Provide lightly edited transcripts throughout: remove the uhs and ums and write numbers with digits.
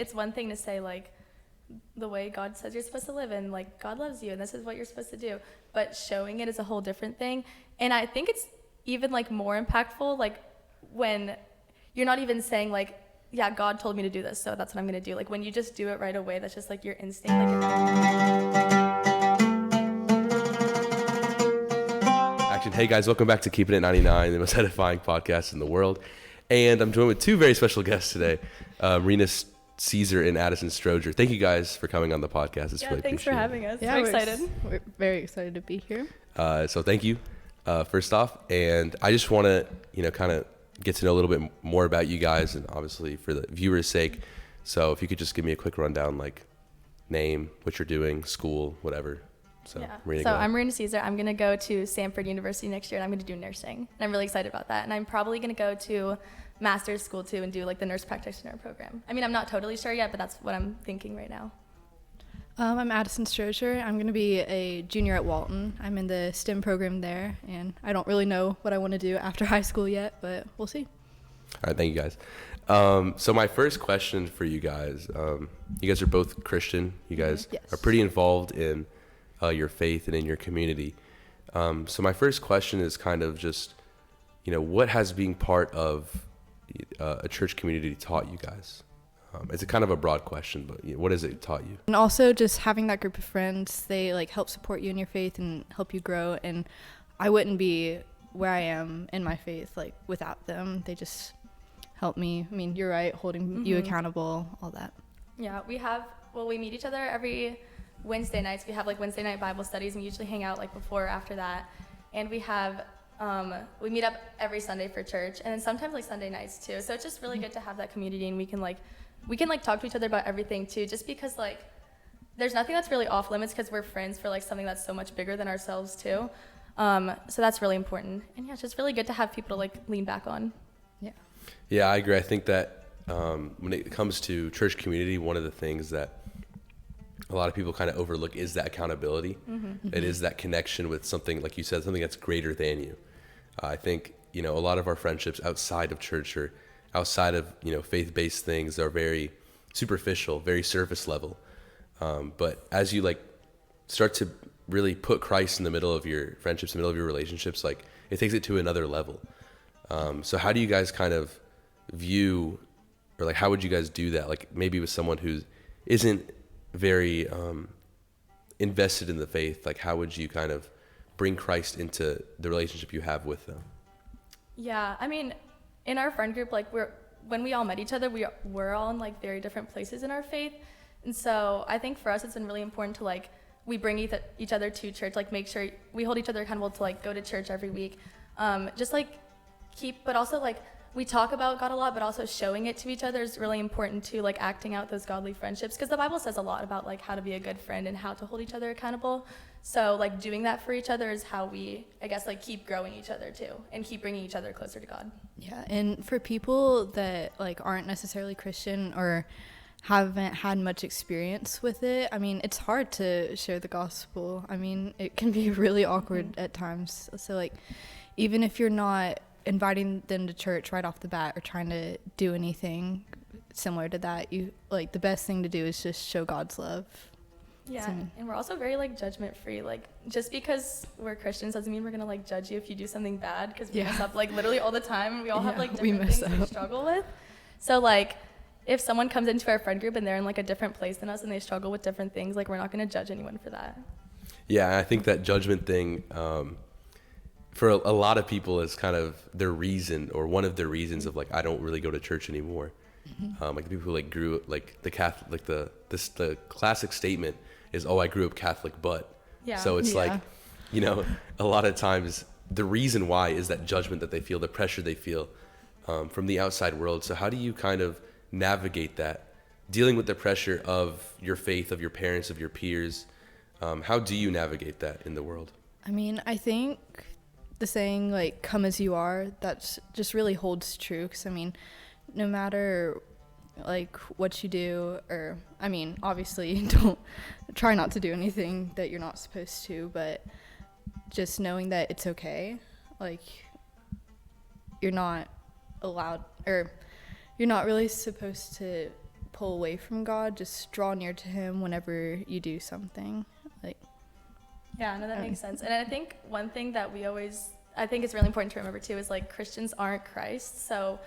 it's one thing to say, like, the way God says you're supposed to live and, like, God loves you and this is what you're supposed to do. But showing it is a whole different thing. And I think it's even, like, more impactful, like, when you're not even saying, like, yeah, God told me to do this, so that's what I'm going to do. Like, when you just do it right away, that's just, like, your instinct. Action. Hey, guys, welcome back to Keeping It 99, the most edifying podcast in the world. And I'm joined with two very special guests today, Marina Cesar and Addison Strozier. Thank you guys for coming on the podcast. It's really thanks for having us. Yeah, we're excited. We're very excited to be here. So thank you, first off. And I just want to, kind of get to know a little bit more about you guys, and obviously for the viewers' sake. So if you could just give me a quick rundown, like name, what you're doing, school, whatever. So, Marina, I'm Marina Cesar. I'm going to go to Stanford University next year, and I'm going to do nursing. And I'm really excited about that. And I'm probably going to go to master's school, too, and do, like, the nurse practitioner program. I mean, I'm not totally sure yet, but that's what I'm thinking right now. I'm Addison Strozier. I'm going to be a junior at Walton. I'm in the STEM program there, and I don't really know what I want to do after high school yet, but we'll see. All right, thank you guys. So my first question for you guys are both Christian. You guys Yes. are pretty involved in your faith and in your community. So my first question is kind of just, what has being part of a church community taught you guys? It's a kind of a broad question, but what has it taught you? And also just having that group of friends, they like help support you in your faith and help you grow. And I wouldn't be where I am in my faith like without them. They just help me. I mean, you're right, holding you accountable, all that. Yeah, we meet each other every Wednesday nights. We have like Wednesday night Bible studies, and we usually hang out like before or after that. And we have we meet up every Sunday for church, and then sometimes like Sunday nights too. So it's just really good to have that community, and we can talk to each other about everything too, just because like there's nothing that's really off limits because we're friends for like something that's so much bigger than ourselves too. So that's really important. And yeah, it's just really good to have people to like lean back on. Yeah, I agree. I think that when it comes to church community, one of the things that a lot of people kind of overlook is that accountability. It is that connection with something, like you said, something that's greater than you. I think, a lot of our friendships outside of church or outside of, faith-based things are very superficial, very surface level. But as you like start to really put Christ in the middle of your friendships, in the middle of your relationships, like it takes it to another level. So how do you guys kind of view, or like, how would you guys do that? Like maybe with someone who isn't very invested in the faith, like how would you kind of bring Christ into the relationship you have with them? Yeah, I mean, in our friend group, like when we all met each other, we're all in like very different places in our faith. And so I think for us, it's been really important to like, we bring each other to church, like make sure we hold each other accountable to like go to church every week. Just like but also like we talk about God a lot, but also showing it to each other is really important too, like acting out those godly friendships. Because the Bible says a lot about like how to be a good friend and how to hold each other accountable. So like doing that for each other is how we, I guess, like keep growing each other too and keep bringing each other closer to God. Yeah, and for people that like aren't necessarily Christian or haven't had much experience with it, I mean, it's hard to share the gospel. I mean, it can be really awkward at times. So like, even if you're not inviting them to church right off the bat or trying to do anything similar to that, you like the best thing to do is just show God's love. Yeah, and we're also very like judgment free. Like just because we're Christians doesn't mean we're gonna like judge you if you do something bad, because we mess up like literally all the time. We all have like different things we struggle with. So like if someone comes into our friend group and they're in like a different place than us and they struggle with different things, like we're not gonna judge anyone for that. Yeah, I think that judgment thing for a lot of people is kind of their reason, or one of their reasons of like, I don't really go to church anymore. Like the people who like grew like the Catholic, like the classic statement is, oh, I grew up Catholic, but. Yeah. So it's like, a lot of times the reason why is that judgment that they feel, the pressure they feel from the outside world. So how do you kind of navigate that, dealing with the pressure of your faith, of your parents, of your peers? How do you navigate that in the world? I mean, I think the saying like come as you are, that's just really holds true, because I mean, no matter like what you do, or I mean obviously don't try not to do anything that you're not supposed to, but just knowing that it's okay, like you're not allowed, or you're not really supposed to pull away from God, just draw near to him whenever you do something. Like, Yeah, no, that makes sense. And I think one thing that I think it's really important to remember too is like Christians aren't Christ. So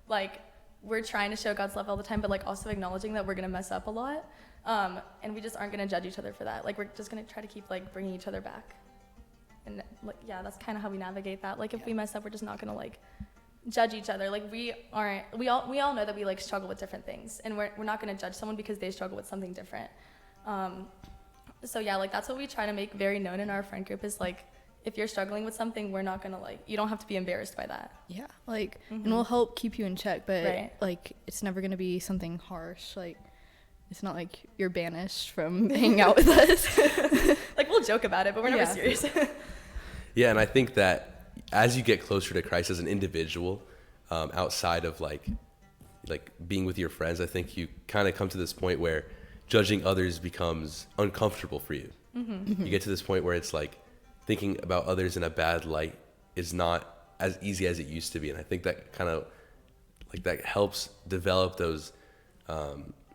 like we're trying to show God's love all the time, but like also acknowledging that we're going to mess up a lot. And we just aren't going to judge each other for that. Like we're just going to try to keep like bringing each other back. And like, yeah, that's kind of how we navigate that. Like if we mess up, we're just not going to like judge each other. Like we all know that we like struggle with different things, and we're not going to judge someone because they struggle with something different. So yeah, like that's what we try to make very known in our friend group is like, if you're struggling with something, we're not gonna like, you don't have to be embarrassed by that. yeah, like, and we'll help keep you in check, but Right. like, it's never gonna be something harsh. Like, it's not like you're banished from hanging out with us. Like we'll joke about it, but we're never Yeah. serious. Yeah, and I think that as you get closer to Christ as an individual, outside of like being with your friends, I think you kind of come to this point where judging others becomes uncomfortable for you. You get to this point where it's like thinking about others in a bad light is not as easy as it used to be, and I think that kind of like that helps develop those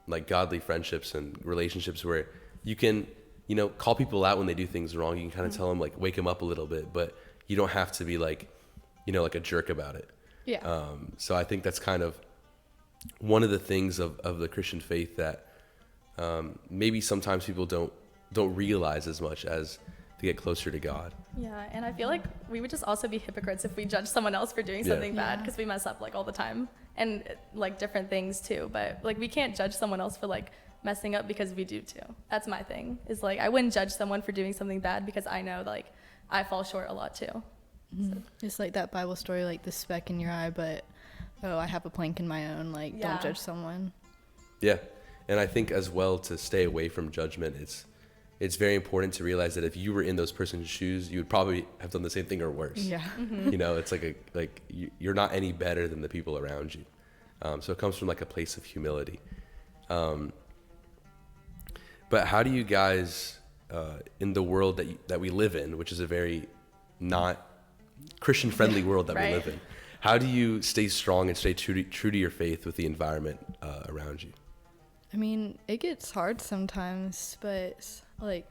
like godly friendships and relationships where you can, you know, call people out when they do things wrong. You can kind of tell them, like, wake them up a little bit, but you don't have to be like, you know, like a jerk about it. Yeah. So I think that's kind of one of the things of the Christian faith that maybe sometimes people don't realize as much as to get closer to God. Yeah, and I feel like we would just also be hypocrites if we judge someone else for doing something bad, because we mess up like all the time, and like different things too. But like we can't judge someone else for like messing up because we do too. That's my thing. Is like I wouldn't judge someone for doing something bad because I know like I fall short a lot too. So. It's like that Bible story, like the speck in your eye, but I have a plank in my own. Like, don't judge someone. Yeah, and I think as well, to stay away from judgment, it's very important to realize that if you were in those person's shoes, you would probably have done the same thing or worse. Yeah. You know, it's like you're not any better than the people around you. So it comes from like a place of humility. But how do you guys, in the world that we live in, which is a very not Christian friendly world that we live in, how do you stay strong and stay true to your faith with the environment around you? I mean, it gets hard sometimes, but like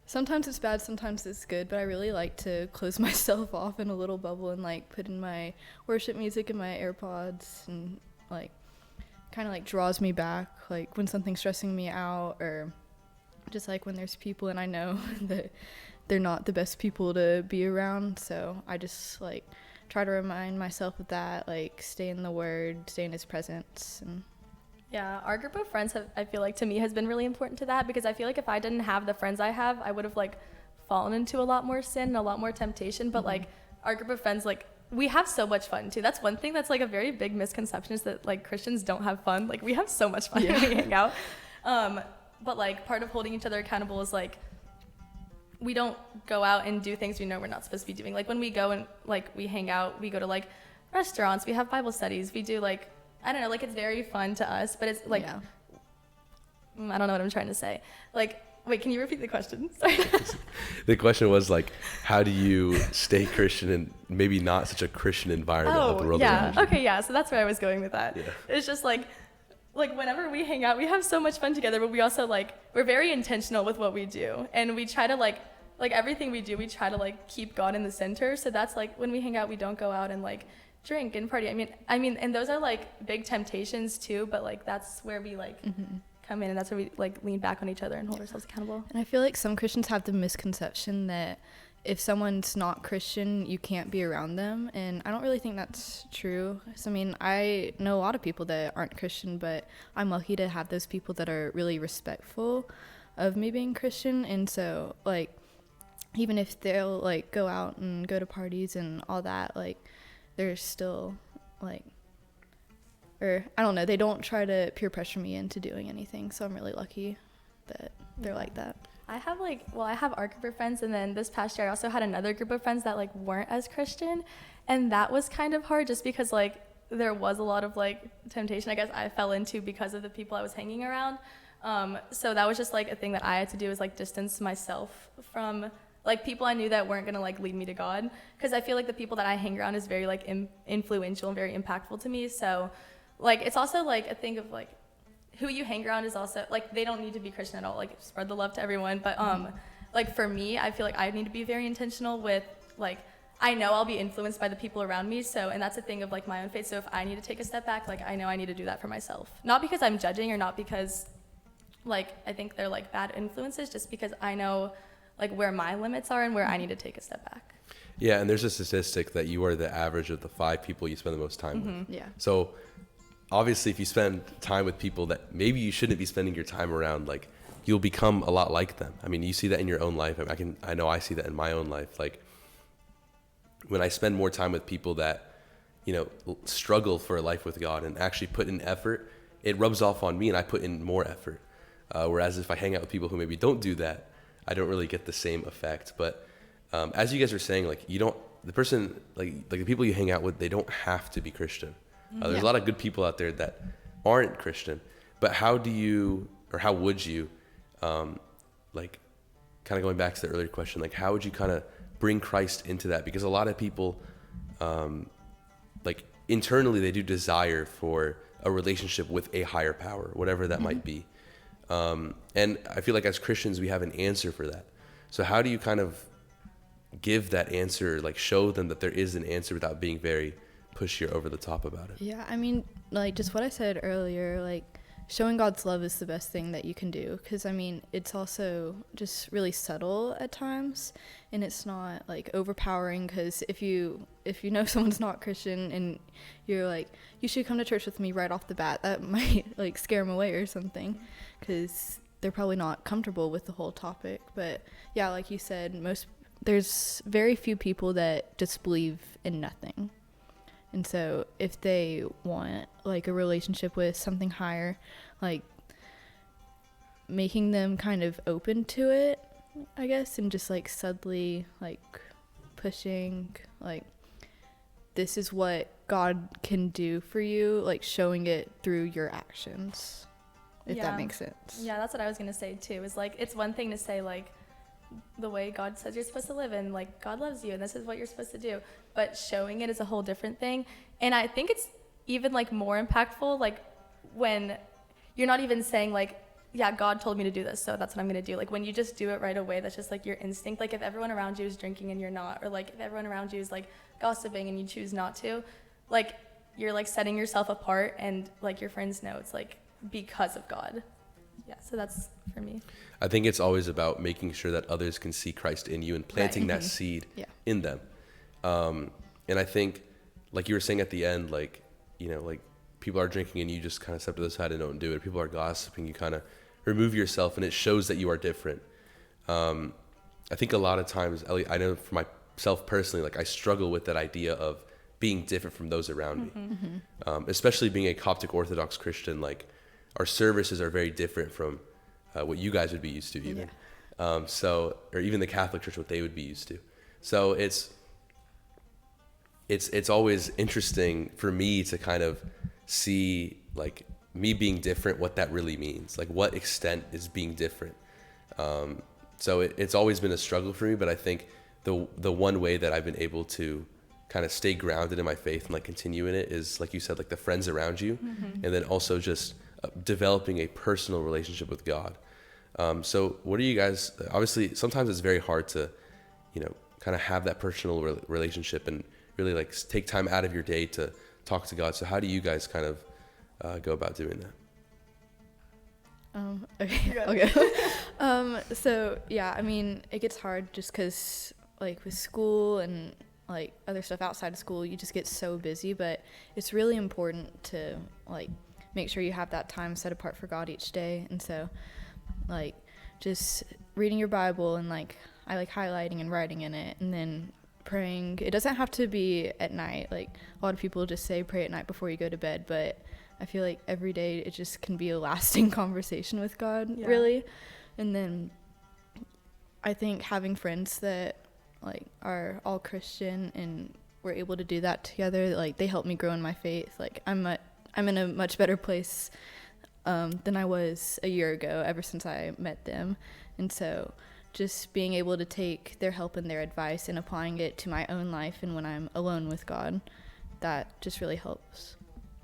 sometimes it's bad, sometimes it's good, but I really like to close myself off in a little bubble and like put in my worship music in my AirPods, and like kind of like draws me back, like when something's stressing me out, or just like when there's people and I know that they're not the best people to be around. So I just like try to remind myself of that, like stay in the Word, stay in His presence. And Yeah, our group of friends I feel like to me has been really important to that, because I feel like if I didn't have the friends I have, I would have like fallen into a lot more sin and a lot more temptation. But like our group of friends, like we have so much fun too. That's one thing that's like a very big misconception, is that like Christians don't have fun. Like we have so much fun when we hang out. But like part of holding each other accountable is like we don't go out and do things we know we're not supposed to be doing. Like when we go and like we hang out, we go to like restaurants, we have Bible studies, we do like, I don't know, like it's very fun to us, but it's like, I don't know what I'm trying to say. Like, wait, can you repeat the question? Sorry. The question was like, how do you stay Christian in maybe not such a Christian environment of the world around you? Okay, yeah, so that's where I was going with that. Yeah. It's just like whenever we hang out, we have so much fun together, but we also like, we're very intentional with what we do. And we try to like everything we do, we try to like keep God in the center. So that's like, when we hang out, we don't go out and like drink and party. I mean, and those are like big temptations too, but like that's where we like come in, and that's where we like lean back on each other and hold ourselves accountable. I feel like some Christians have the misconception that if someone's not Christian, you can't be around them, and I don't really think that's true. So, I mean, I know a lot of people that aren't Christian, but I'm lucky to have those people that are really respectful of me being Christian. And so like even if they'll like go out and go to parties and all that, like they're still like, or I don't know, they don't try to peer pressure me into doing anything. So I'm really lucky that they're like that. I have I have our group of friends, and then this past year I also had another group of friends that like weren't as Christian, and that was kind of hard just because like there was a lot of like temptation I guess I fell into because of the people I was hanging around. So that was just like a thing that I had to do, is like distance myself from like people I knew that weren't gonna like lead me to God, because I feel like the people that I hang around is very like influential and very impactful to me. So like it's also like a thing of like who you hang around is also, like, they don't need to be Christian at all. Like, spread the love to everyone. But, like, for me, I feel like I need to be very intentional with, like, I know I'll be influenced by the people around me. So, and that's a thing of, like, my own faith. So if I need to take a step back, like, I know I need to do that for myself. Not because I'm judging or not because, like, I think they're, like, bad influences, just because I know, like, where my limits are and where I need to take a step back. Yeah, and there's a statistic that you are the average of the 5 people you spend the most time with. Yeah. So obviously, if you spend time with people that maybe you shouldn't be spending your time around, like, you'll become a lot like them. I mean, you see that in your own life. I know I see that in my own life. Like, when I spend more time with people that, you know, struggle for a life with God and actually put in effort, it rubs off on me and I put in more effort. Whereas if I hang out with people who maybe don't do that, I don't really get the same effect. But as you guys are saying, like, the person, like the people you hang out with, they don't have to be Christian. There's a lot of good people out there that aren't Christian. But how would you, like, kind of going back to the earlier question, like, how would you kind of bring Christ into that? Because a lot of people, like, internally, they do desire for a relationship with a higher power, whatever that might be. And I feel like as Christians, we have an answer for that. So how do you kind of give that answer, like, show them that there is an answer without being very pushy or over the top about it? Yeah, I mean, like, just what I said earlier, like, showing God's love is the best thing that you can do, because, I mean, it's also just really subtle at times, and it's not, like, overpowering, because if you know someone's not Christian and you're like, you should come to church with me right off the bat, that might, like, scare them away or something, because they're probably not comfortable with the whole topic. But yeah, like you said, there's very few people that just believe in nothing. And so if they want, like, a relationship with something higher, like, making them kind of open to it, I guess, and just, like, subtly, like, pushing, like, this is what God can do for you, like, showing it through your actions, if that makes sense. Yeah, that's what I was going to say, too, is, like, it's one thing to say, like, the way God says you're supposed to live, and, like, God loves you and this is what you're supposed to do, but showing it is a whole different thing. And I think it's even, like, more impactful, like, when you're not even saying, like, yeah, God told me to do this, so that's what I'm going to do. Like, when you just do it right away, that's just, like, your instinct. Like, if everyone around you is drinking and you're not, or, like, if everyone around you is, like, gossiping and you choose not to, like, you're, like, setting yourself apart, and, like, your friends know it's, like, because of God. Yeah, so that's for me. I think it's always about making sure that others can see Christ in you and planting that seed in them. And I think, like you were saying at the end, like, you know, like, people are drinking and you just kind of step to the side and don't do it. People are gossiping, you kind of remove yourself, and it shows that you are different. I think a lot of times, I know for myself personally, like, I struggle with that idea of being different from those around me. Especially being a Coptic Orthodox Christian, like, our services are very different from what you guys would be used to, even. So, or even the Catholic Church, what they would be used to. So it's always interesting for me to kind of see, like, me being different, what that really means, like, what extent is being different. So it's always been a struggle for me, but I think the one way that I've been able to kind of stay grounded in my faith and, like, continue in it is, like you said, like, the friends around you, and then also just developing a personal relationship with God. So what are you guys, obviously sometimes it's very hard to, you know, kind of have that personal relationship and really, like, take time out of your day to talk to God. So how do you guys kind of go about doing that? Okay. So yeah, I mean, it gets hard just because, like, with school and, like, other stuff outside of school, you just get so busy, but it's really important to, like, make sure you have that time set apart for God each day. And so, like, just reading your Bible, and, like, I like highlighting and writing in it, and then praying. It doesn't have to be at night. Like, a lot of people just say pray at night before you go to bed, but I feel like every day it just can be a lasting conversation with God, really. And then I think having friends that, like, are all Christian and we're able to do that together, like, they help me grow in my faith. Like, I'm in a much better place than I was a year ago, ever since I met them. And so just being able to take their help and their advice and applying it to my own life and when I'm alone with God, that just really helps.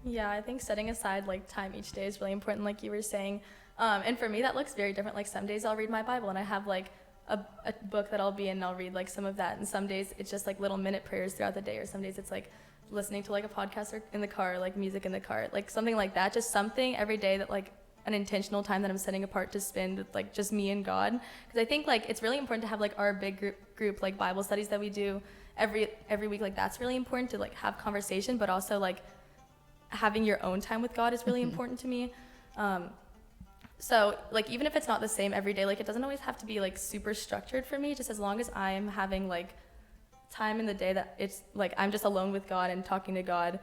Yeah, I think setting aside like time each day is really important, like you were saying. And for me, that looks very different. Like some days I'll read my Bible and I have like a book that I'll be in and I'll read like some of that. And some days it's just like little minute prayers throughout the day, or some days it's like listening to like a podcast or in the car, or, like music in the car, like something like that. Just something every day that like an intentional time that I'm setting apart to spend with like just me and God. Because I think like it's really important to have like our big group like Bible studies that we do every week. Like that's really important to like have conversation, but also like having your own time with God is really important to me. So like even if it's not the same every day, like it doesn't always have to be like super structured for me, just as long as I'm having like time in the day that it's like I'm just alone with God and talking to God.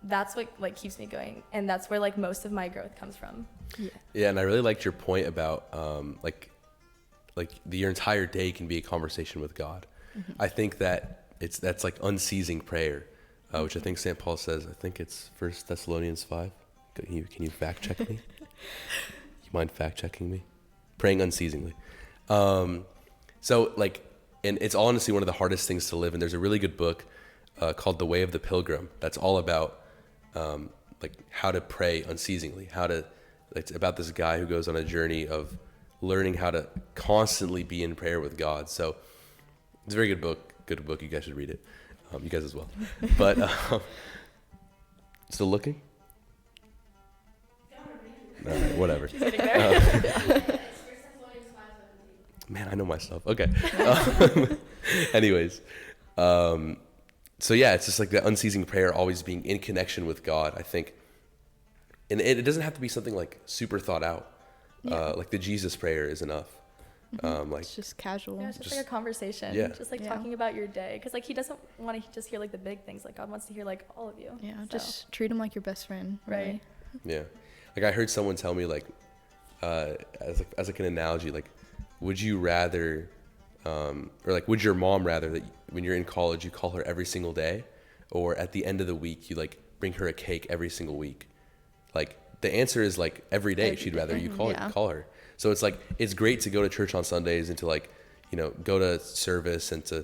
That's what like keeps me going, and that's where like most of my growth comes from. Yeah, and I really liked your point about like your entire day can be a conversation with God. I think that that's like unceasing prayer, which I think St. Paul says. I think it's 1 Thessalonians 5. Can you fact check me? You mind fact checking me? Praying unceasingly. So like, and it's honestly one of the hardest things to live. And there's a really good book called The Way of the Pilgrim that's all about like how to pray unceasingly. It's about this guy who goes on a journey of learning how to constantly be in prayer with God. So it's a very good book. Good book. You guys should read it. You guys as well. But still looking? All right, whatever. Man, I know my stuff. Okay. Anyways, so yeah, it's just like the unceasing prayer, always being in connection with God, I think. And it doesn't have to be something like super thought out. Like the Jesus prayer is enough. Like It's just casual. Yeah, it's just like a conversation. Yeah. Just like talking about your day. Because like he doesn't want to just hear like the big things. Like God wants to hear like all of you. Yeah, So, just treat him like your best friend. right. Really. Yeah. Like I heard someone tell me like, as like an analogy, like, would you rather, or like, would your mom rather that when you're in college, you call her every single day, or at the end of the week, you like bring her a cake every single week? Like the answer is like every day she'd rather you call her. So it's like, it's great to go to church on Sundays and to like, you know, go to service and to,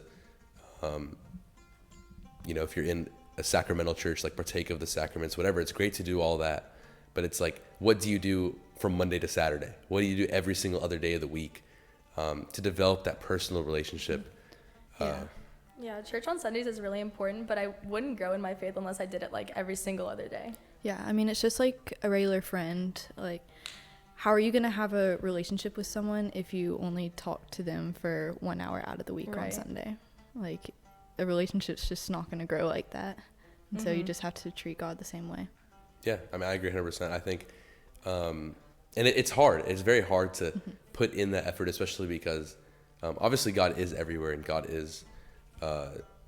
you know, if you're in a sacramental church, like partake of the sacraments, whatever, it's great to do all that. But it's like, what do you do from Monday to Saturday? What do you do every single other day of the week to develop that personal relationship? Yeah, church on Sundays is really important, but I wouldn't grow in my faith unless I did it like every single other day. Yeah, I mean, it's just like a regular friend. Like, how are you going to have a relationship with someone if you only talk to them for 1 hour out of the week on Sunday? Like, a relationship's just not going to grow like that. And so you just have to treat God the same way. Yeah, I mean, I agree 100%. I think, and it's hard. It's very hard to put in that effort, especially because obviously God is everywhere and God is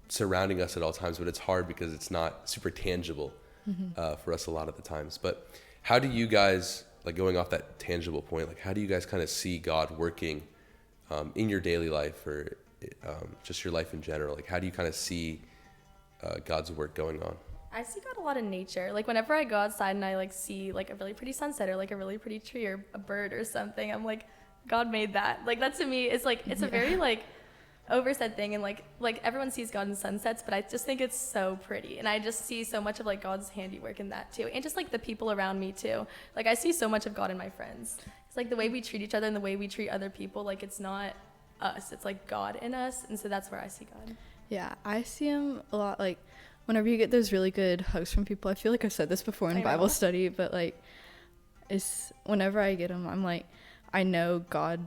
surrounding us at all times, but it's hard because it's not super tangible for us a lot of the times. But how do you guys, like going off that tangible point, like how do you guys kind of see God working in your daily life or just your life in general? Like how do you kind of see God's work going on? I see God a lot in nature. Like whenever I go outside and I like see like a really pretty sunset or like a really pretty tree or a bird or something, I'm like, God made that. Like that to me is like, it's a very like oversaid thing, and like everyone sees God in sunsets, but I just think it's so pretty, and I just see so much of like God's handiwork in that too, and just like the people around me too. Like I see so much of God in my friends. It's like the way we treat each other and the way we treat other people. Like it's not us, it's like God in us, and so that's where I see God. Yeah, I see him a lot. Like whenever you get those really good hugs from people, I feel like I've said this before in Bible study, but like it's whenever I get them, I'm like, I know God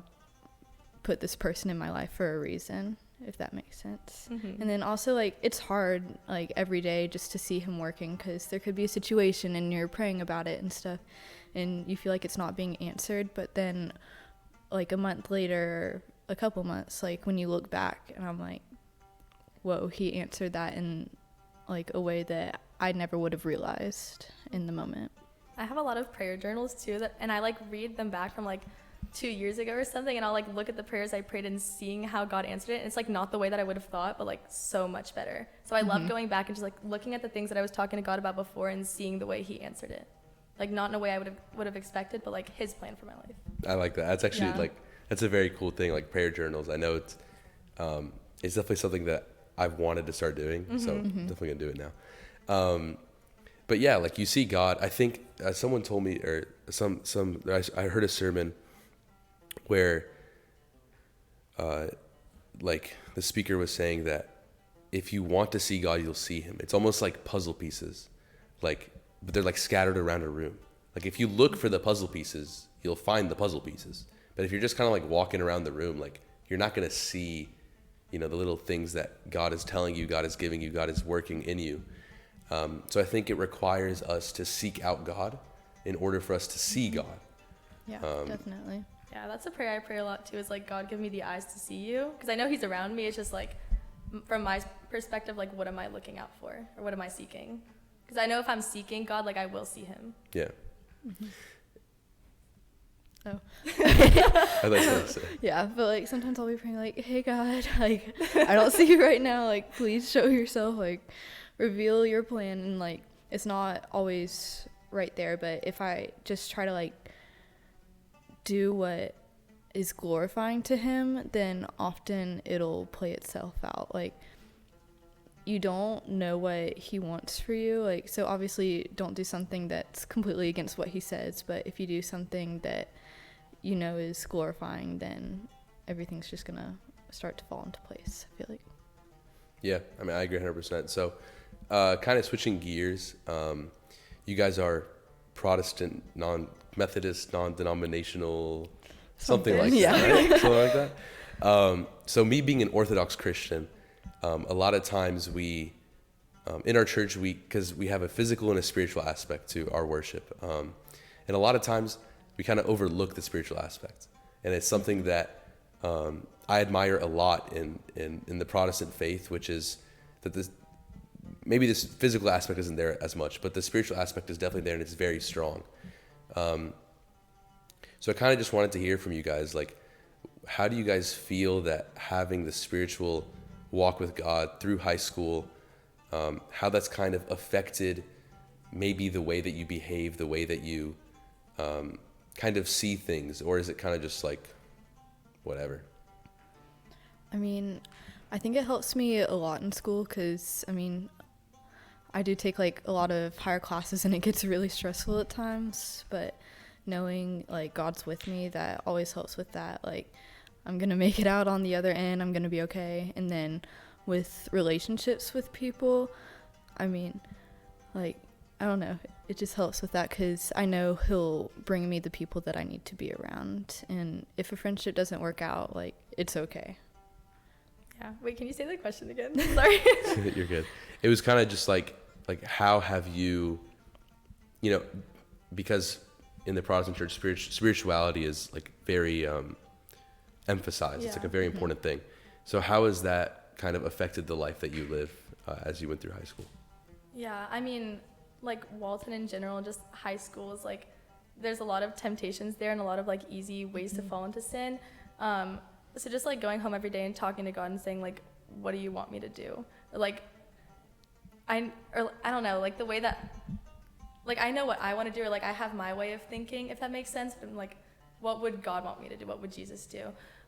put this person in my life for a reason, if that makes sense. And then also like it's hard like every day just to see him working, because there could be a situation and you're praying about it and stuff and you feel like it's not being answered, but then like a month later, a couple months, like when you look back and I'm like, whoa, he answered that in like a way that I never would have realized in the moment. I have a lot of prayer journals too, and I like read them back from like 2 years ago or something, and I'll like look at the prayers I prayed and seeing how God answered it, and it's like not the way that I would have thought, but like so much better. So I love going back and just like looking at the things that I was talking to God about before and seeing the way he answered it, like not in a way I would have expected, but like his plan for my life. I like that. That's actually like, that's a very cool thing, like prayer journals. I know it's definitely something that I've wanted to start doing, so I'm definitely gonna do it now. but yeah, like you see God. I think someone told me, or I heard a sermon where like the speaker was saying that if you want to see God, you'll see him. It's almost like puzzle pieces, like, but they're like scattered around a room. Like if you look for the puzzle pieces, you'll find the puzzle pieces. But if you're just kind of like walking around the room, like you're not going to see, the little things that God is telling you, God is giving you, God is working in you. So I think it requires us to seek out God in order for us to see God. Yeah, definitely. Yeah, that's a prayer I pray a lot too, is like, God, give me the eyes to see you. Because I know he's around me. It's just like, from my perspective, like, what am I looking out for? Or what am I seeking? Because I know if I'm seeking God, like, I will see him. Yeah. Mm-hmm. Oh. I like what I say. Yeah, but like sometimes I'll be praying like, hey God, like I don't see you right now, like please show yourself, like reveal your plan. And like it's not always right there, but if I just try to like do what is glorifying to him, then often it'll play itself out. Like you don't know what he wants for you, like, so obviously don't do something that's completely against what he says, but if you do something that is glorifying, then everything's just gonna start to fall into place, I feel like. Yeah, I mean, I agree 100%. So kind of switching gears, you guys are Protestant, non-Methodist, non-denominational, something like that, right? Something like that. So me being an Orthodox Christian, a lot of times we, in our church, because we have a physical and a spiritual aspect to our worship. And a lot of times we kind of overlook the spiritual aspect. And it's something that I admire a lot in the Protestant faith, which is that maybe this physical aspect isn't there as much, but the spiritual aspect is definitely there, and it's very strong. So I kind of just wanted to hear from you guys, like, how do you guys feel that having the spiritual walk with God through high school, how that's kind of affected maybe the way that you behave, the way that you kind of see things, or is it kind of just like whatever? I mean, I think it helps me a lot in school because, I mean, I do take like a lot of higher classes and it gets really stressful at times, but knowing like God's with me, that always helps with that. Like I'm gonna make it out on the other end, I'm gonna be okay. And then with relationships with people, I mean, like, I don't know, it just helps with that because I know he'll bring me the people that I need to be around. And if a friendship doesn't work out, like, it's okay. Yeah. Wait, can you say the question again? Sorry. You're good. It was kind of just like how have you, because in the Protestant church, spirituality is like very emphasized. Yeah. It's like a very important thing. So how has that kind of affected the life that you live as you went through high school? Yeah, I mean, like Walton in general, just high school is like, there's a lot of temptations there and a lot of like easy ways to fall into sin. So just like going home every day and talking to God and saying like, what do you want me to do? Or like, I don't know, like the way that, like I know what I want to do, or like I have my way of thinking, if that makes sense, but I'm like, what would God want me to do? What would Jesus do?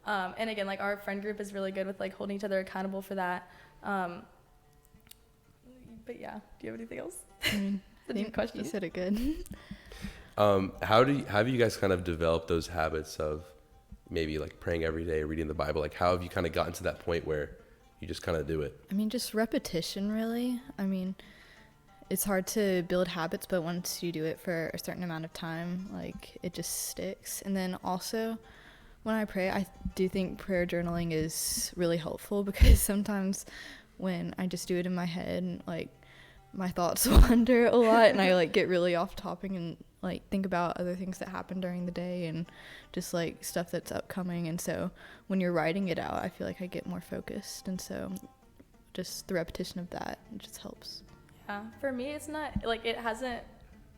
And again, like our friend group is really good with like holding each other accountable for that. But yeah, do you have anything else? I think question. You said it good. How have you guys kind of developed those habits of maybe like praying every day, reading the Bible? Like how have you kind of gotten to that point where you just kind of do it? I mean, just repetition, really. I mean, it's hard to build habits, but once you do it for a certain amount of time, like it just sticks. And then also when I pray, I do think prayer journaling is really helpful because sometimes when I just do it in my head, like my thoughts wander a lot and I like get really off topic and like think about other things that happened during the day and just like stuff that's upcoming. And so when you're writing it out, I feel like I get more focused. And so just the repetition of that just helps. Yeah, for me, it's not like it hasn't,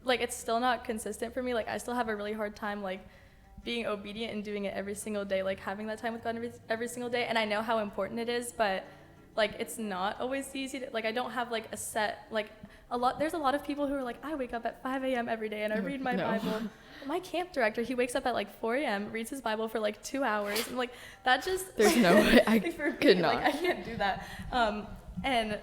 like it's still not consistent for me. Like I still have a really hard time like being obedient and doing it every single day, like having that time with God every single day. And I know how important it is, but like it's not always easy to, like I don't have like a set, like there's a lot of people who are like, I wake up at 5 a.m. every day and I read my Bible. My camp director, he wakes up at like 4 a.m., reads his Bible for like 2 hours. And like that just, there's no way I could not. Like I can't do that. And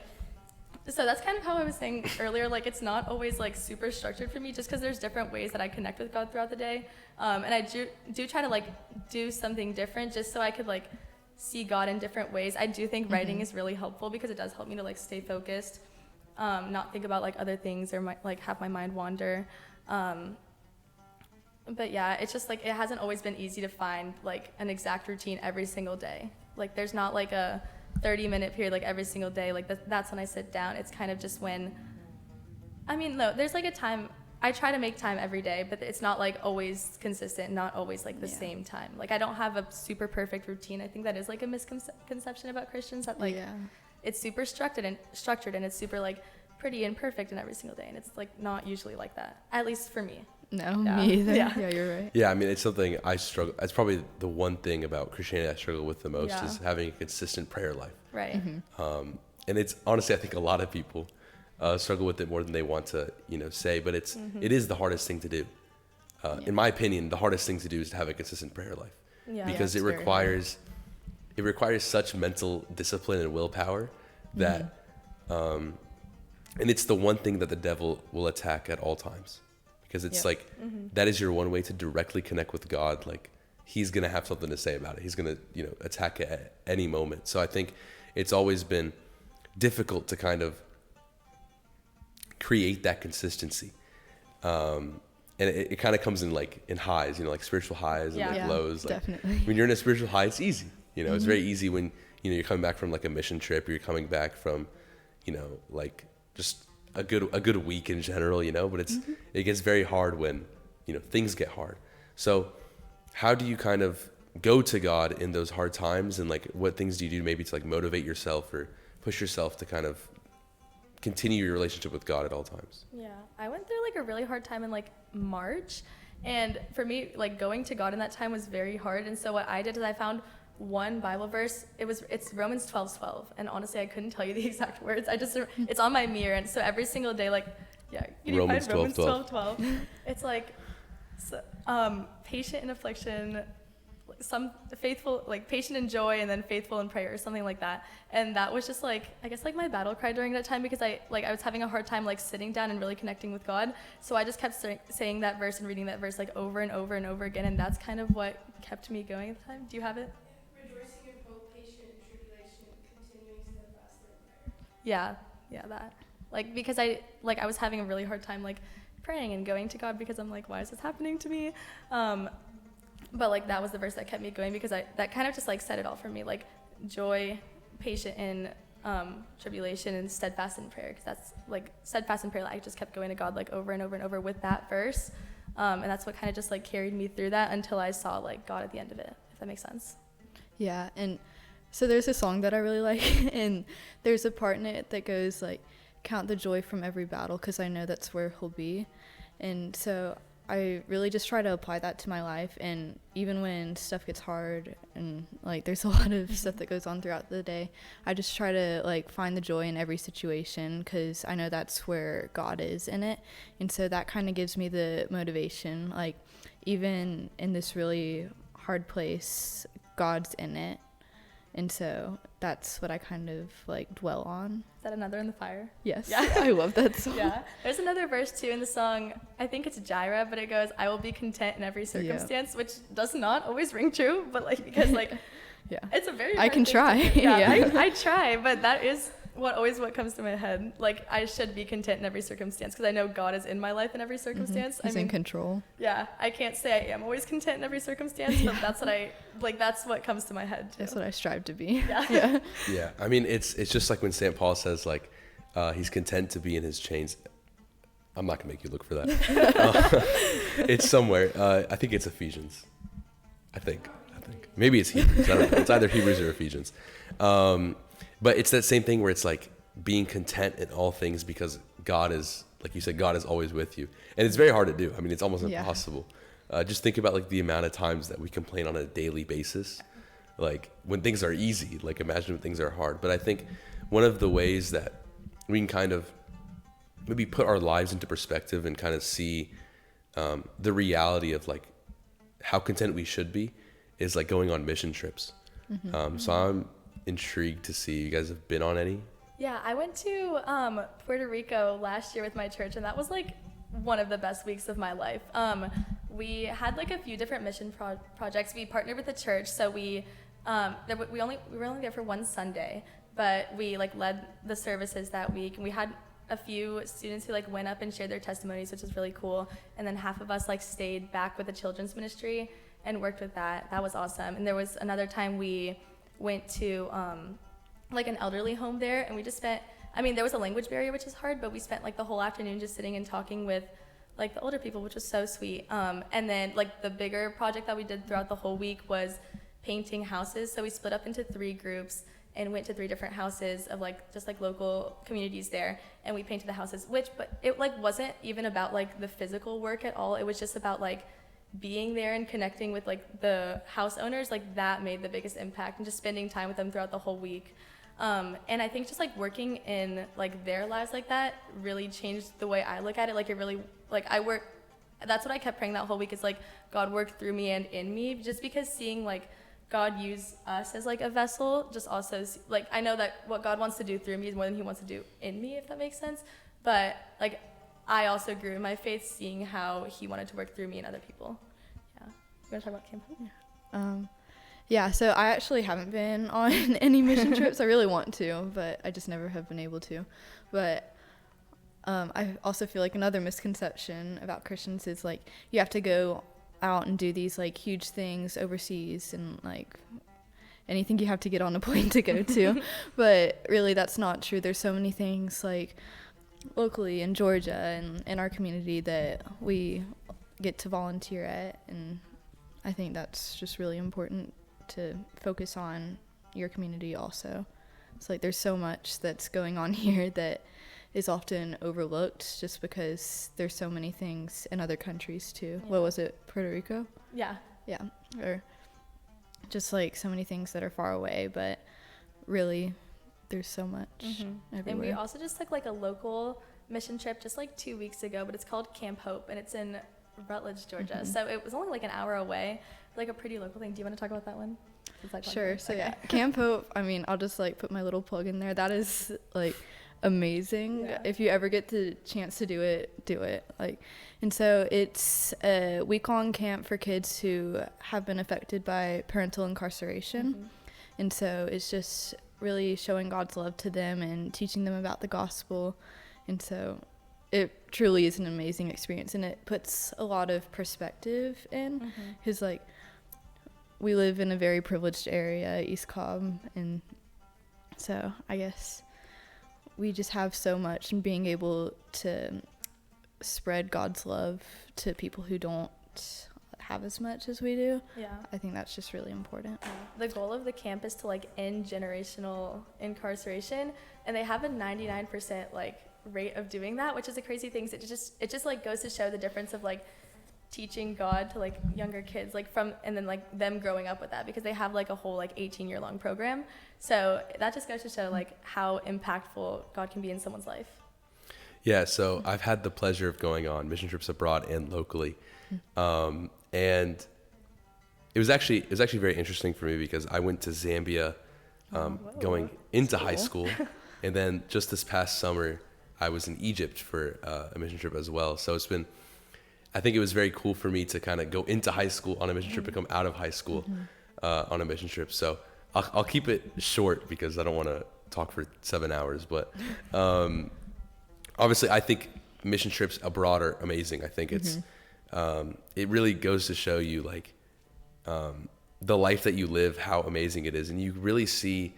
So that's kind of how I was saying earlier, like it's not always like super structured for me just because there's different ways that I connect with God throughout the day. And I do try to like do something different just so I could like see God in different ways. I do think writing is really helpful because it does help me to like stay focused, not think about like other things or like have my mind wander. But yeah, it's just like it hasn't always been easy to find like an exact routine every single day. Like there's not like a 30-minute period like every single day. Like that's when I sit down. It's kind of just when, I mean, no, there's like a time, I try to make time every day, but it's not like always consistent, not always like the same time. Like I don't have a super perfect routine. I think that is like a misconception about Christians that like it's super structured and it's super like pretty and perfect in every single day. And it's like not usually like that, at least for me. No, me either. Yeah. Yeah, you're right. Yeah, I mean, it's something I struggle. That's probably the one thing about Christianity I struggle with the most is having a consistent prayer life. Right. And it's honestly, I think a lot of people struggle with it more than they want to, say. But it is the hardest thing to do. In my opinion, the hardest thing to do is to have a consistent prayer life, because it requires such mental discipline and willpower that, and it's the one thing that the devil will attack at all times. Because it's like, that is your one way to directly connect with God. Like he's going to have something to say about it. He's going to, attack it at any moment. So I think it's always been difficult to kind of create that consistency. And it kind of comes in like in highs, like spiritual highs and like lows. Like, definitely. when you're in a spiritual high, it's easy. It's very easy when, you're coming back from like a mission trip, or you're coming back from, like just a good week in general, but it gets very hard when, things get hard. So how do you kind of go to God in those hard times, and like what things do you do maybe to like motivate yourself or push yourself to kind of continue your relationship with God at all times? Yeah, I went through like a really hard time in like March, and for me like going to God in that time was very hard. And so what I did is I found one Bible verse. It's Romans 12:12, and honestly I couldn't tell you the exact words. It's on my mirror, and so every single day like Romans 12:12. It's like patient in affliction, some faithful, like patient in joy, and then faithful in prayer or something like that. And that was just like, I guess like my battle cry during that time, because I was having a hard time like sitting down and really connecting with God. So I just kept saying that verse and reading that verse like over and over and over again, and that's kind of what kept me going at the time. Do you have it? Rejoicing in hope, patient in tribulation, continuing steadfastly in prayer. Yeah, that. Like because I was having a really hard time like praying and going to God, because I'm like, why is this happening to me? But like that was the verse that kept me going, because that kind of just like said it all for me, like joy, patient in tribulation, and steadfast in prayer, because that's like steadfast in prayer. Like, I just kept going to God like over and over and over with that verse, and that's what kind of just like carried me through that until I saw like God at the end of it, if that makes sense. Yeah, and so there's a song that I really like, and there's a part in it that goes like, count the joy from every battle, because I know that's where he'll be. And so I really just try to apply that to my life, and even when stuff gets hard and like there's a lot of stuff that goes on throughout the day, I just try to like find the joy in every situation, because I know that's where God is in it. And so that kind of gives me the motivation, like even in this really hard place, God's in it. And so that's what I kind of like dwell on. Is that Another in the Fire? Yes. Yeah. I love that song. Yeah. There's another verse too in the song, I think it's Jireh, but it goes, I will be content in every circumstance, which does not always ring true, but like, because like, it's a very I can try. I try, but that is what comes to my head. Like, I should be content in every circumstance, because I know God is in my life in every circumstance. He's in control. Yeah, I can't say I am always content in every circumstance, but that's what comes to my head too. That's what I strive to be. Yeah. Yeah, I mean, it's just like when St. Paul says like he's content to be in his chains. I'm not gonna make you look for that. It's somewhere. I think it's Ephesians. I think maybe it's Hebrews. I don't know. It's either Hebrews or Ephesians. But it's that same thing where it's like being content in all things, because God is, like you said, God is always with you. And it's very hard to do. I mean, it's almost impossible. Just think about like the amount of times that we complain on a daily basis. Like when things are easy, like imagine when things are hard. But I think one of the ways that we can kind of maybe put our lives into perspective and kind of see the reality of like how content we should be is like going on mission trips. So I'm intrigued to see, you guys have been on any? Yeah, I went to Puerto Rico last year with my church, and that was like one of the best weeks of my life. We had like a few different mission projects. We partnered with the church, so we were only there for one Sunday, but we like led the services that week, and we had a few students who like went up and shared their testimonies, which was really cool. And then half of us like stayed back with the children's ministry and worked with that. That was awesome. And there was another time we went to like an elderly home there, and we just spent, I mean, there was a language barrier, which is hard, but we spent like the whole afternoon just sitting and talking with like the older people, which was so sweet. And then like the bigger project that we did throughout the whole week was painting houses. So we split up into 3 groups and went to 3 different houses of like just like local communities there, and we painted the houses, but it like wasn't even about like the physical work at all. It was just about like being there and connecting with like the house owners. Like that made the biggest impact, and just spending time with them throughout the whole week. And I think just like working in like their lives like that really changed the way I look at it. Like it really, like that's what I kept praying that whole week, is like God worked through me and in me, just because seeing like God use us as like a vessel, just also like I know that what God wants to do through me is more than he wants to do in me, if that makes sense. But like I also grew in my faith seeing how he wanted to work through me and other people. Yeah. You want to talk about Camp Hope? Yeah, so I actually haven't been on any mission trips. I really want to, but I just never have been able to. But I also feel like another misconception about Christians is like you have to go out and do these like huge things overseas, and like anything you have to get on a plane to go to. But really that's not true. There's so many things like locally in Georgia and in our community that we get to volunteer at, and I think that's just really important to focus on your community also. It's like there's so much that's going on here that is often overlooked just because there's so many things in other countries too. Yeah. What was it, Puerto Rico? Yeah. Yeah, or just like so many things that are far away, but really there's so much everywhere. And we also just took like a local mission trip just like 2 weeks ago, but it's called Camp Hope, and it's in Rutledge, Georgia. So it was only like an hour away, like a pretty local thing. Do you want to talk about that one? Sure. So yeah, Camp Hope, I mean, I'll just like put my little plug in there. That is like amazing. Yeah. If you ever get the chance to do it. Like, and so it's a week-long camp for kids who have been affected by parental incarceration. And so it's just really showing God's love to them and teaching them about the gospel. And so it truly is an amazing experience, and it puts a lot of perspective in, because like we live in a very privileged area, East Cobb, and so I guess we just have so much, and being able to spread God's love to people who don't have as much as we do. Yeah, I think that's just really important. The goal of the camp is to like end generational incarceration, and they have a 99% like rate of doing that, which is a crazy thing. So it just like goes to show the difference of like teaching God to like younger kids, like and then like them growing up with that, because they have like a whole like 18-year long program. So that just goes to show like how impactful God can be in someone's life. Yeah, so I've had the pleasure of going on mission trips abroad and locally, and it was actually very interesting for me, because I went to Zambia going into high school, and then just this past summer I was in Egypt for a mission trip as well. So I think it was very cool for me to kind of go into high school on a mission trip and come out of high school on a mission trip. So I'll keep it short because I don't want to talk for 7 hours. But obviously, I think mission trips abroad are amazing. I think it's it really goes to show you like the life that you live, how amazing it is, and you really see.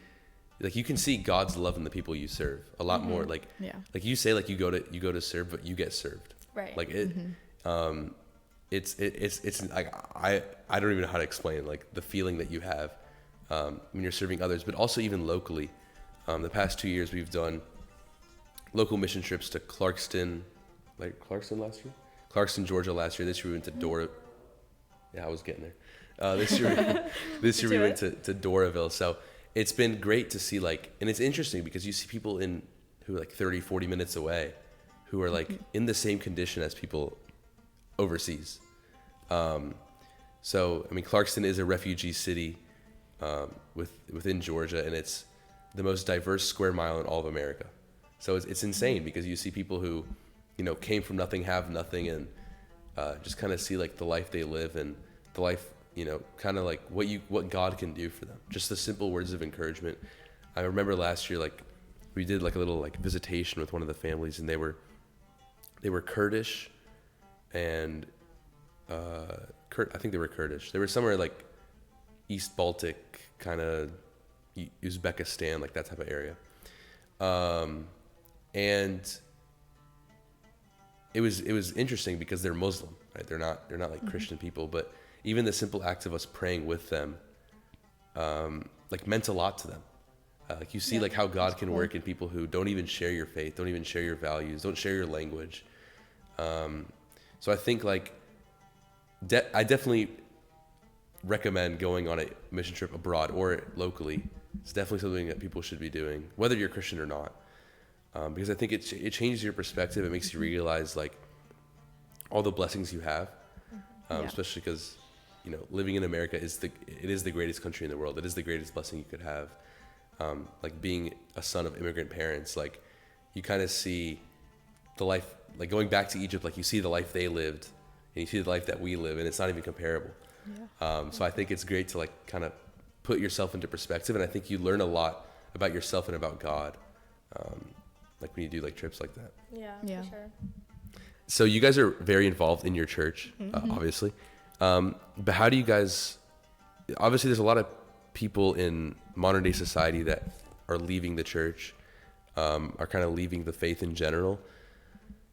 Like you can see God's love in the people you serve a lot more. Like, like you say, like you go to serve, but you get served. Right. Like it, it's like I don't even know how to explain like the feeling that you have when you're serving others, but also even locally. The past 2 years we've done local mission trips to Clarkston last year, Clarkston, Georgia last year. This year we went to Dora. Yeah, I was getting there. This year we went to Doraville. So it's been great to see like, and it's interesting because you see people who are like 30, 40 minutes away who are like in the same condition as people overseas. So, I mean, Clarkston is a refugee city within Georgia, and it's the most diverse square mile in all of America. So it's insane because you see people who, you know, came from nothing, have nothing, and just kind of see like the life they live and the life, you know, kind of like what God can do for them. Just the simple words of encouragement. I remember last year, like we did like a little like visitation with one of the families, and they were Kurdish, and I think they were Kurdish. They were somewhere like East Baltic, kind of Uzbekistan, like that type of area. And it was interesting because they're Muslim, right? They're not like Christian people, but even the simple act of us praying with them, like meant a lot to them. Like you see like how God can work in people who don't even share your faith, don't even share your values, don't share your language. So I think like I definitely recommend going on a mission trip abroad or locally. It's definitely something that people should be doing, whether you're Christian or not. Because I think it changes your perspective. It makes you realize like all the blessings you have, especially because, you know, living in America is the greatest country in the world. It is the greatest blessing you could have. Like being a son of immigrant parents, like you kind of see the life, like going back to Egypt, like you see the life they lived and you see the life that we live, and it's not even comparable. So I think it's great to like kind of put yourself into perspective, and I think you learn a lot about yourself and about God. Like when you do like trips like that. Yeah. For sure. So you guys are very involved in your church, obviously. But how do you guys, obviously there's a lot of people in modern day society that are leaving the church, are kind of leaving the faith in general.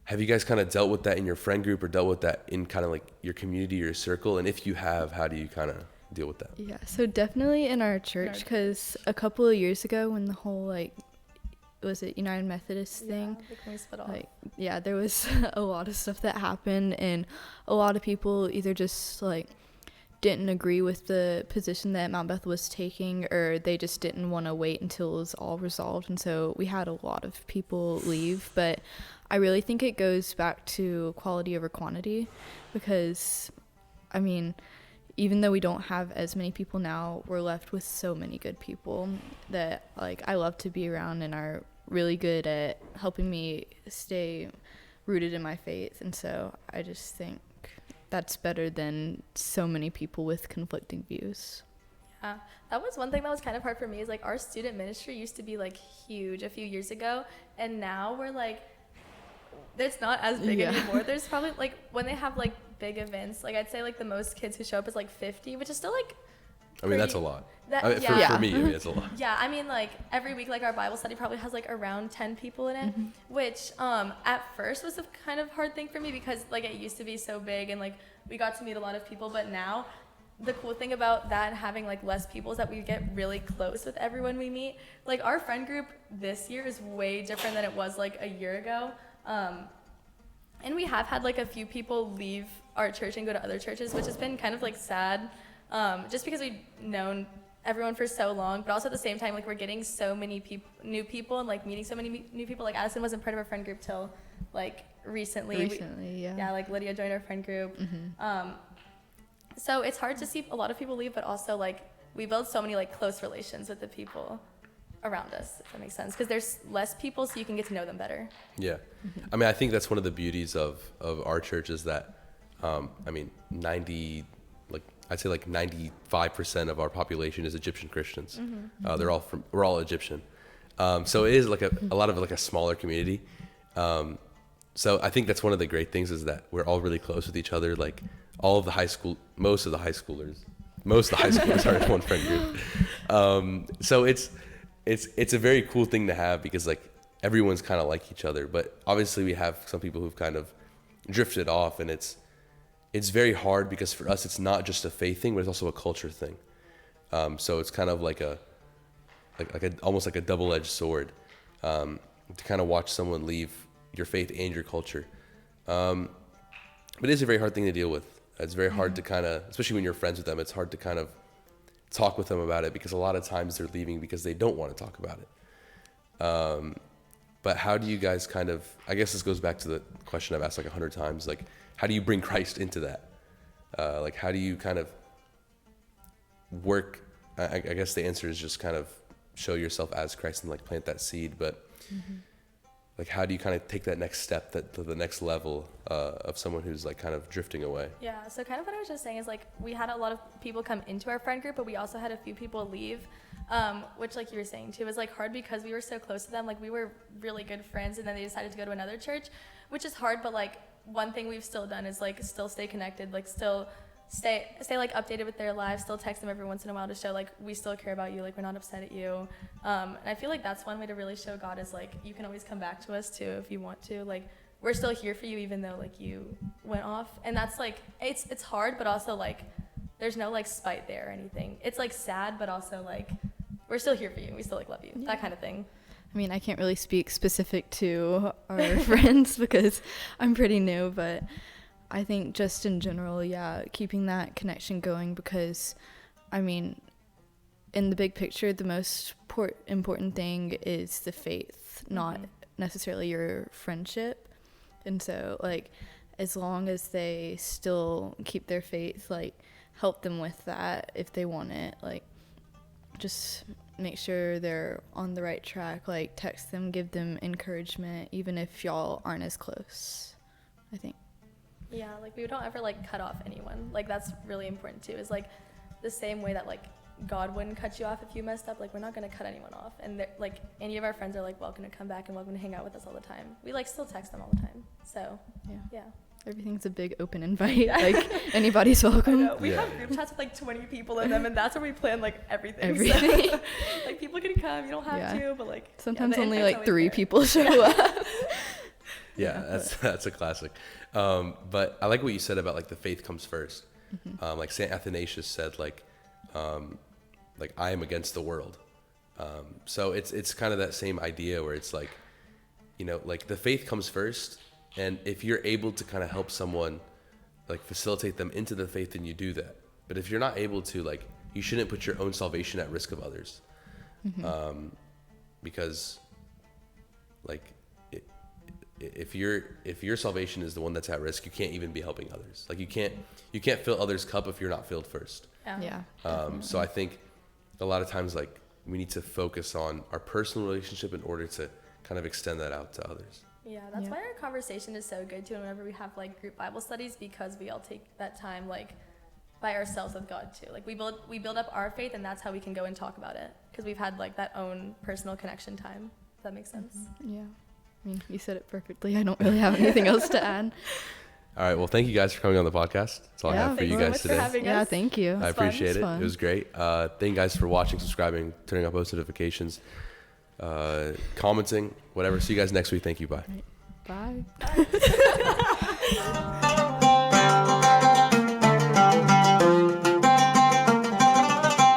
Have you guys kind of dealt with that in your friend group or dealt with that in kind of like your community or your circle? And if you have, how do you kind of deal with that? Yeah, so definitely in our church, because a couple of years ago when the whole like, was it United Methodist thing? Like when we split off. Like, yeah, there was a lot of stuff that happened, and a lot of people either just like didn't agree with the position that Mount Bethel was taking, or they just didn't want to wait until it was all resolved. And so we had a lot of people leave, but I really think it goes back to quality over quantity, because I mean, even though we don't have as many people now, we're left with so many good people that like I love to be around and are really good at helping me stay rooted in my faith. And so I just think that's better than so many people with conflicting views. Yeah, that was one thing that was kind of hard for me, is like our student ministry used to be like huge a few years ago, and now we're like, it's not as big anymore. There's probably like when they have like big events, like I'd say like the most kids who show up is like 50, which is still like I mean, that's a lot. That, for me, I mean, it's a lot. Yeah, I mean, like every week, like our Bible study probably has like around 10 people in it, which at first was a kind of hard thing for me, because like it used to be so big and like we got to meet a lot of people. But now the cool thing about that having like less people is that we get really close with everyone we meet. Like our friend group this year is way different than it was like a year ago. And we have had like a few people leave our church and go to other churches, which has been kind of like sad, just because we've known everyone for so long, but also at the same time, like we're getting so many new people and like meeting so many new people. Like Addison wasn't part of our friend group till like recently. Yeah, like Lydia joined our friend group. So it's hard to see a lot of people leave, but also like we build so many like close relations with the people around us, if that makes sense, because there's less people, so you can get to know them better. Yeah. I mean, I think that's one of the beauties of our church is that, I mean, I'd say like 95% of our population is Egyptian Christians. We're all Egyptian. So it is like a lot of like a smaller community. So I think that's one of the great things is that we're all really close with each other. Like most of the high schoolers are in one friend group. So it's a very cool thing to have, because like everyone's kind of like each other, but obviously we have some people who've kind of drifted off, and it's very hard because for us it's not just a faith thing, but it's also a culture thing. So it's kind of like almost like a double-edged sword, to kind of watch someone leave your faith and your culture. But it is a very hard thing to deal with. It's very hard to kind of, especially when you're friends with them, it's hard to kind of talk with them about it, because a lot of times they're leaving because they don't want to talk about it. But how do you guys kind of, I guess this goes back to the question I've asked like 100 times, like how do you bring Christ into that? Like how do you kind of work? I guess the answer is just kind of show yourself as Christ and like plant that seed. But like, how do you kind of take that next step, that to the next level of someone who's like kind of drifting away? Yeah, so kind of what I was just saying is like we had a lot of people come into our friend group, but we also had a few people leave, which like you were saying too, was like hard because we were so close to them. Like we were really good friends, and then they decided to go to another church, which is hard. But like one thing we've still done is like still stay connected, like still stay like updated with their lives, still text them every once in a while to show like we still care about you, like we're not upset at you. And I feel like that's one way to really show God is like you can always come back to us too if you want to. Like we're still here for you even though like you went off. And that's like it's hard, but also like there's no like spite there or anything. It's like sad, but also like we're still here for you. We still like love you. Yeah. That kind of thing. I mean, I can't really speak specific to our friends because I'm pretty new, but I think just in general, yeah, keeping that connection going because, I mean, in the big picture, the most important thing is the faith, not necessarily your friendship. And so, like, as long as they still keep their faith, like, help them with that if they want it. Like, just make sure they're on the right track. Like, text them, give them encouragement, even if y'all aren't as close, I think. Yeah, like we don't ever like cut off anyone. Like that's really important too. Is like the same way that like God wouldn't cut you off if you messed up. Like we're not gonna cut anyone off. And like any of our friends are like welcome to come back and welcome to hang out with us all the time. We like still text them all the time. So yeah. Everything's a big open invite. Like anybody's welcome. We have group chats with like 20 people in them, and that's where we plan like everything. Everything. So, like people can come. You don't have to, but like sometimes the only invite's like always 3 there. people show up. Yeah, that's a classic. But I like what you said about like the faith comes first. Like Saint Athanasius said, like I am against the world. So it's kind of that same idea where it's like, you know, like the faith comes first, and if you're able to kind of help someone, like facilitate them into the faith, then you do that. But if you're not able to, like, you shouldn't put your own salvation at risk of others, because like. If your salvation is the one that's at risk, you can't even be helping others. Like you can't fill others' cup if you're not filled first. Yeah. So I think a lot of times like we need to focus on our personal relationship in order to kind of extend that out to others. Yeah, that's why our conversation is so good too. And whenever we have like group Bible studies, because we all take that time like by ourselves with God too. Like we build up our faith, and that's how we can go and talk about it because we've had like that own personal connection time. Does that make sense? Yeah. I mean, you said it perfectly. I don't really have anything else to add. All right. Well, thank you guys for coming on the podcast. That's all I have for you guys today. Yeah, thank you. I appreciate it. Fun. It was great. Thank you guys for watching, subscribing, turning on post notifications, commenting, whatever. See you guys next week. Thank you. Bye. Bye. Bye.